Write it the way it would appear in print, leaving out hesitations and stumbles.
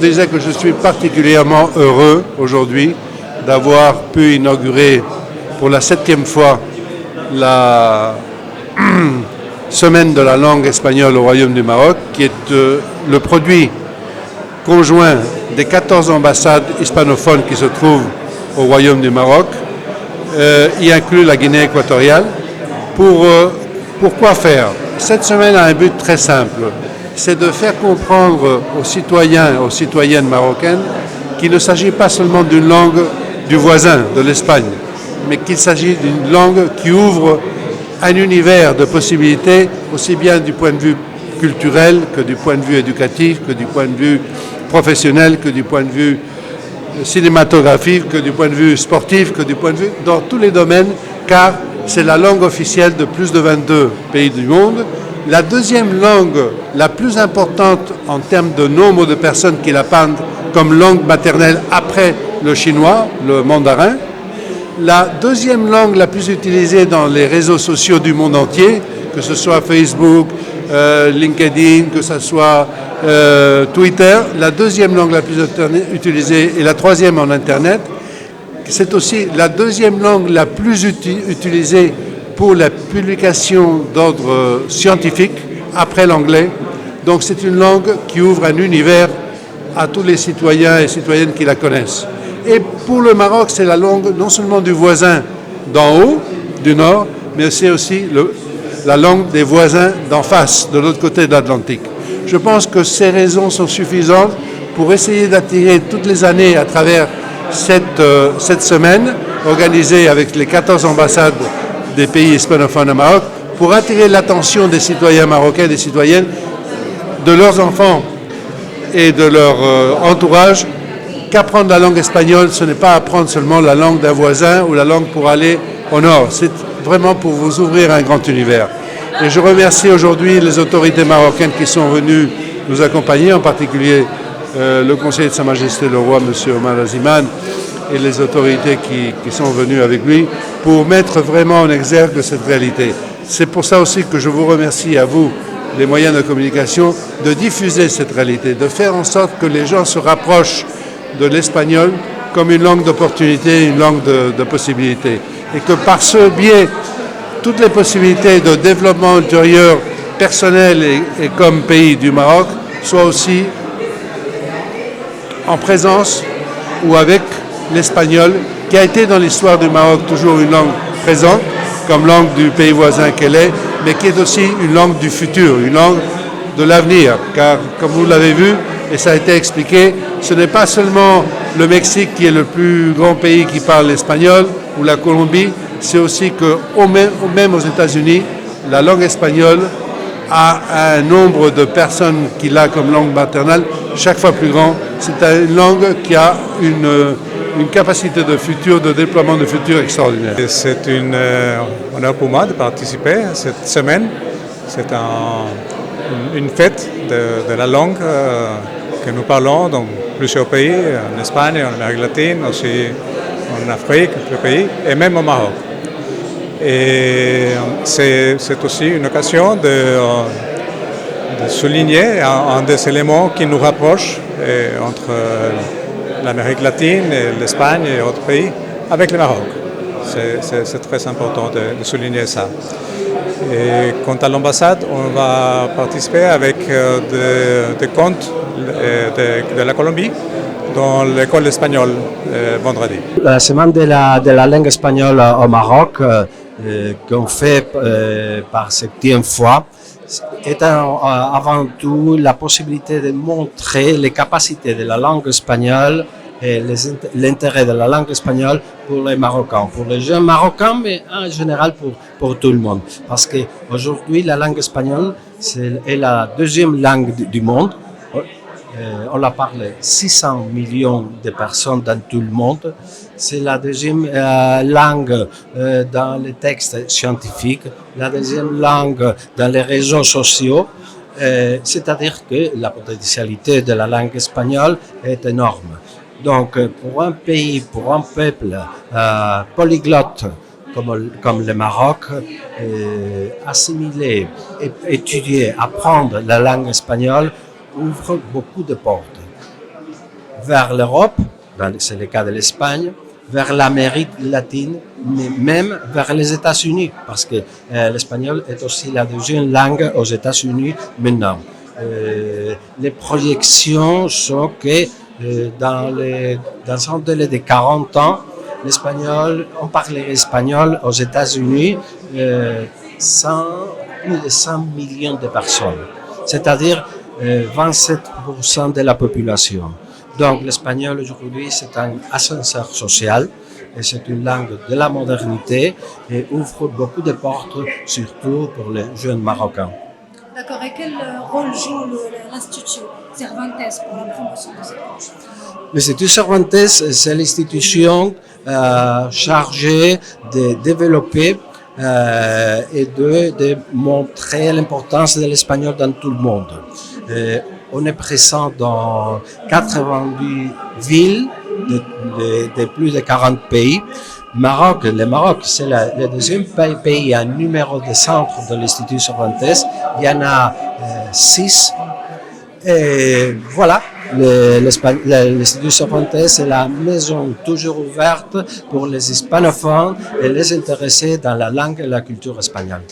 dire que je suis particulièrement heureux aujourd'hui d'avoir pu inaugurer pour la 7e fois la semaine de la langue espagnole au Royaume du Maroc, qui est le produit conjoint des 14 ambassades hispanophones qui se trouvent au Royaume du Maroc, y inclut la Guinée équatoriale. Pourquoi faire? Cette semaine a un but très simple, c'est de faire comprendre aux citoyens et aux citoyennes marocaines qu'il ne s'agit pas seulement d'une langue du voisin, de l'Espagne, mais qu'il s'agit d'une langue qui ouvre un univers de possibilités, aussi bien du point de vue culturel que du point de vue éducatif, que du point de vue professionnel, que du point de vue cinématographique, que du point de vue sportif, que du point de vue dans tous les domaines, car c'est la langue officielle de plus de 22 pays du monde. La deuxième langue la plus importante en termes de nombre de personnes qui la parlent comme langue maternelle après le chinois, le mandarin. La deuxième langue la plus utilisée dans les réseaux sociaux du monde entier, que ce soit Facebook, LinkedIn, que ce soit Twitter, la deuxième langue la plus utilisée et la troisième en Internet. C'est aussi la deuxième langue la plus utilisée pour la publication d'ordre scientifique, après l'anglais. Donc c'est une langue qui ouvre un univers à tous les citoyens et citoyennes qui la connaissent. Et pour le Maroc, c'est la langue non seulement du voisin d'en haut, du nord, mais c'est aussi la langue des voisins d'en face, de l'autre côté de l'Atlantique. Je pense que ces raisons sont suffisantes pour essayer d'attirer toutes les années à travers cette semaine organisée avec les 14 ambassades des pays hispanophones au Maroc pour attirer l'attention des citoyens marocains et des citoyennes, de leurs enfants et de leur entourage, qu'apprendre la langue espagnole, ce n'est pas apprendre seulement la langue d'un voisin ou la langue pour aller au nord. C'est vraiment pour vous ouvrir un grand univers. Et je remercie aujourd'hui les autorités marocaines qui sont venues nous accompagner, en particulier le conseiller de Sa Majesté le Roi, M. Omar Aziman, et les autorités qui sont venues avec lui, pour mettre vraiment en exergue cette réalité. C'est pour ça aussi que je vous remercie, à vous, les moyens de communication, de diffuser cette réalité, de faire en sorte que les gens se rapprochent de l'espagnol comme une langue d'opportunité, une langue de possibilités. Et que par ce biais, toutes les possibilités de développement ultérieur, personnel et comme pays du Maroc, soient aussi en présence ou avec l'espagnol, qui a été dans l'histoire du Maroc toujours une langue présente, comme langue du pays voisin qu'elle est, mais qui est aussi une langue du futur, une langue de l'avenir. Car, comme vous l'avez vu, et ça a été expliqué, ce n'est pas seulement le Mexique qui est le plus grand pays qui parle l'espagnol, ou la Colombie, c'est aussi que, même aux États-Unis, la langue espagnole a un nombre de personnes qui l'a comme langue maternelle chaque fois plus grand. C'est une langue qui a une capacité de futur, de déploiement de futur extraordinaire. C'est un honneur pour moi de participer à cette semaine. C'est une fête de la langue que nous parlons dans plusieurs pays, en Espagne, en Amérique latine, aussi en Afrique, quelques pays, et même au Maroc. Et c'est aussi une occasion de souligner un des éléments qui nous rapproche entre l'Amérique latine, l'Espagne et autres pays, avec le Maroc. C'est très important de souligner ça. Et quant à l'ambassade, on va participer avec des contes de la Colombie dans l'école espagnole vendredi. La semaine de la langue espagnole au Maroc, qu'on fait par 7e fois, est avant tout la possibilité de montrer les capacités de la langue espagnole et l'intérêt de la langue espagnole pour les Marocains, pour les jeunes Marocains, mais en général pour tout le monde. Parce qu'aujourd'hui, la langue espagnole est la deuxième langue du monde. On la parle 600 millions de personnes dans tout le monde. C'est la deuxième langue dans les textes scientifiques, la deuxième langue dans les réseaux sociaux. C'est-à-dire que la potentialité de la langue espagnole est énorme. Donc, pour un pays, pour un peuple polyglotte comme le Maroc, assimiler, étudier, apprendre la langue espagnole ouvre beaucoup de portes. vers l'Europe, c'est le cas de l'Espagne, vers l'Amérique latine, mais même vers les États-Unis, parce que l'espagnol est aussi la deuxième langue aux États-Unis maintenant. Les projections sont que dans un délai de 40 ans, on parlerait espagnol aux États-Unis plus de 100 millions de personnes, c'est-à-dire 27% de la population. Donc l'espagnol aujourd'hui c'est un ascenseur social et c'est une langue de la modernité et ouvre beaucoup de portes, surtout pour les jeunes Marocains. D'accord, et quel rôle joue l'Institut Cervantes pour la promotion de cette langue? L'Institut Cervantes, c'est l'institution chargée de développer et de montrer l'importance de l'espagnol dans tout le monde. On est présent dans 90 villes de plus de 40 pays. Le Maroc, c'est le deuxième pays en numéro de centre de l'Institut Cervantes. Il y en a 6. Et voilà, l'Institut Cervantes est la maison toujours ouverte pour les hispanophones et les intéressés dans la langue et la culture espagnole.